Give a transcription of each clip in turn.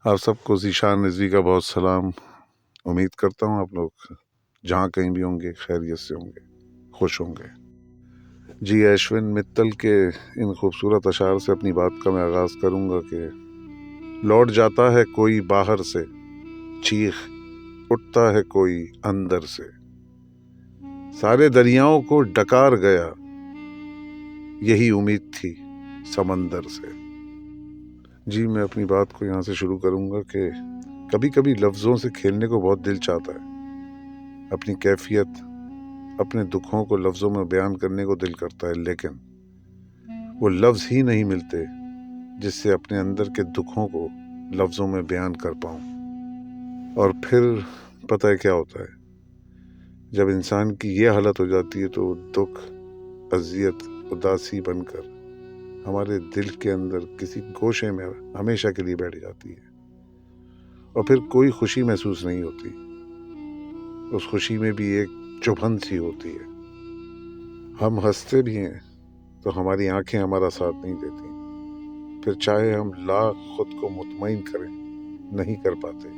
آپ سب کو ذیشان رضوی کا بہت سلام۔ امید کرتا ہوں آپ لوگ جہاں کہیں بھی ہوں گے خیریت سے ہوں گے، خوش ہوں گے۔ جی ایشون متل کے ان خوبصورت اشعار سے اپنی بات کا میں آغاز کروں گا کہ لوٹ جاتا ہے کوئی باہر سے، چیخ اٹھتا ہے کوئی اندر سے، سارے دریاؤں کو ڈکار گیا، یہی امید تھی سمندر سے۔ جی میں اپنی بات کو یہاں سے شروع کروں گا کہ کبھی کبھی لفظوں سے کھیلنے کو بہت دل چاہتا ہے، اپنی کیفیت، اپنے دکھوں کو لفظوں میں بیان کرنے کو دل کرتا ہے، لیکن وہ لفظ ہی نہیں ملتے جس سے اپنے اندر کے دکھوں کو لفظوں میں بیان کر پاؤں۔ اور پھر پتہ ہے کیا ہوتا ہے، جب انسان کی یہ حالت ہو جاتی ہے تو دکھ، اذیت، اداسی بن کر ہمارے دل کے اندر کسی گوشے میں ہمیشہ کے لیے بیٹھ جاتی ہے، اور پھر کوئی خوشی محسوس نہیں ہوتی۔ اس خوشی میں بھی ایک چبھن سی ہوتی ہے۔ ہم ہنستے بھی ہیں تو ہماری آنکھیں ہمارا ساتھ نہیں دیتی، پھر چاہے ہم لاکھ خود کو مطمئن کریں نہیں کر پاتے۔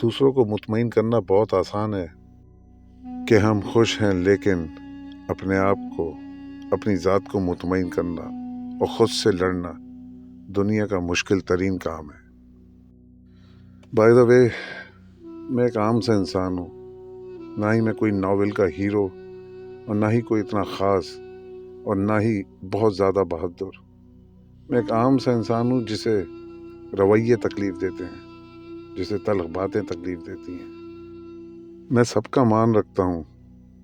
دوسروں کو مطمئن کرنا بہت آسان ہے کہ ہم خوش ہیں، لیکن اپنے آپ کو، اپنی ذات کو مطمئن کرنا اور خود سے لڑنا دنیا کا مشکل ترین کام ہے۔ بائی دا وے، میں ایک عام سا انسان ہوں، نہ ہی میں کوئی ناول کا ہیرو اور نہ ہی کوئی اتنا خاص اور نہ ہی بہت زیادہ بہادر۔ میں ایک عام سا انسان ہوں جسے رویے تکلیف دیتے ہیں، جسے تلخ باتیں تکلیف دیتی ہیں۔ میں سب کا مان رکھتا ہوں،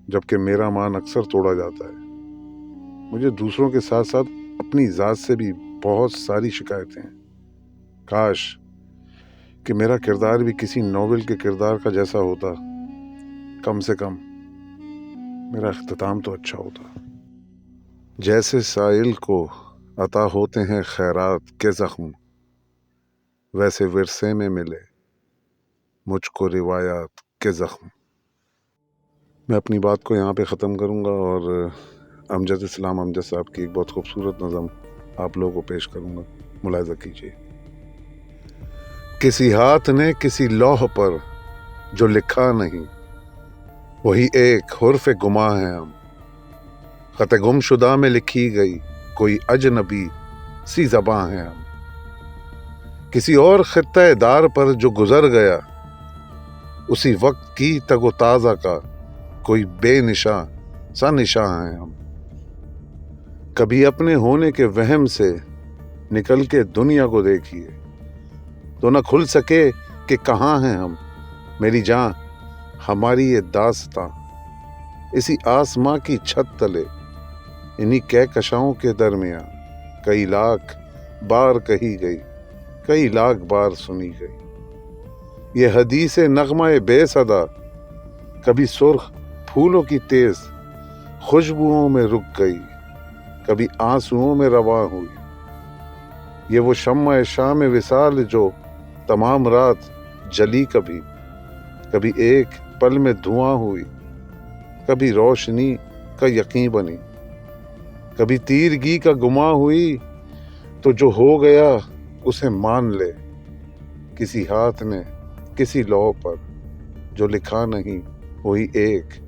جبکہ میرا مان اکثر توڑا جاتا ہے۔ مجھے دوسروں کے ساتھ ساتھ اپنی ذات سے بھی بہت ساری شکایتیں ہیں۔ کاش کہ میرا کردار بھی کسی ناول کے کردار کا جیسا ہوتا، کم سے کم میرا اختتام تو اچھا ہوتا۔ جیسے سائل کو عطا ہوتے ہیں خیرات کے زخم، ویسے ورثے میں ملے مجھ کو روایات کے زخم۔ میں اپنی بات کو یہاں پہ ختم کروں گا اور امجد اسلام امجد صاحب کی ایک بہت خوبصورت نظم آپ لوگوں کو پیش کروں گا، ملاحظہ کیجیے۔ کسی ہاتھ نے کسی لوح پر جو لکھا نہیں، وہی ایک حرف گماں ہیں ہم، خط گم شدہ میں لکھی گئی کوئی اجنبی سی زباں ہیں ہم۔ کسی اور خطہ دار پر جو گزر گیا، اسی وقت کی تگ و تازہ کا کوئی بے نشاں سا نشاں ہیں ہم۔ کبھی اپنے ہونے کے وہم سے نکل کے دنیا کو دیکھیے تو نہ کھل سکے کہ کہاں ہیں ہم۔ میری جان، ہماری یہ داستاں اسی آسماں کی چھت تلے، انہی کہکشاؤں کے درمیان کئی لاکھ بار کہی گئی، کئی لاکھ بار سنی گئی۔ یہ حدیث نغمہ بے صدا کبھی سرخ پھولوں کی تیز خوشبوؤں میں رک گئی، کبھی آنسوؤں میں رواں ہوئی۔ یہ وہ شمع شام وصال جو تمام رات جلی، کبھی ایک پل میں دھواں ہوئی، کبھی روشنی کا یقین بنی، کبھی تیرگی کا گماں ہوئی۔ تو جو ہو گیا اسے مان لے، کسی ہاتھ نے کسی لوح پر جو لکھا نہیں، وہی ایک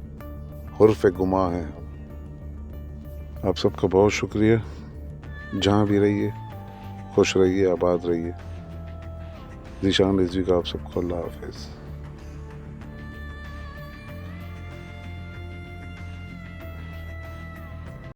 حرف گماں ہے ہم۔ آپ سب کا بہت شکریہ۔ جہاں بھی رہیے خوش رہیے، آباد رہیے۔ ذیشان رضوی کا آپ سب کو اللہ حافظ۔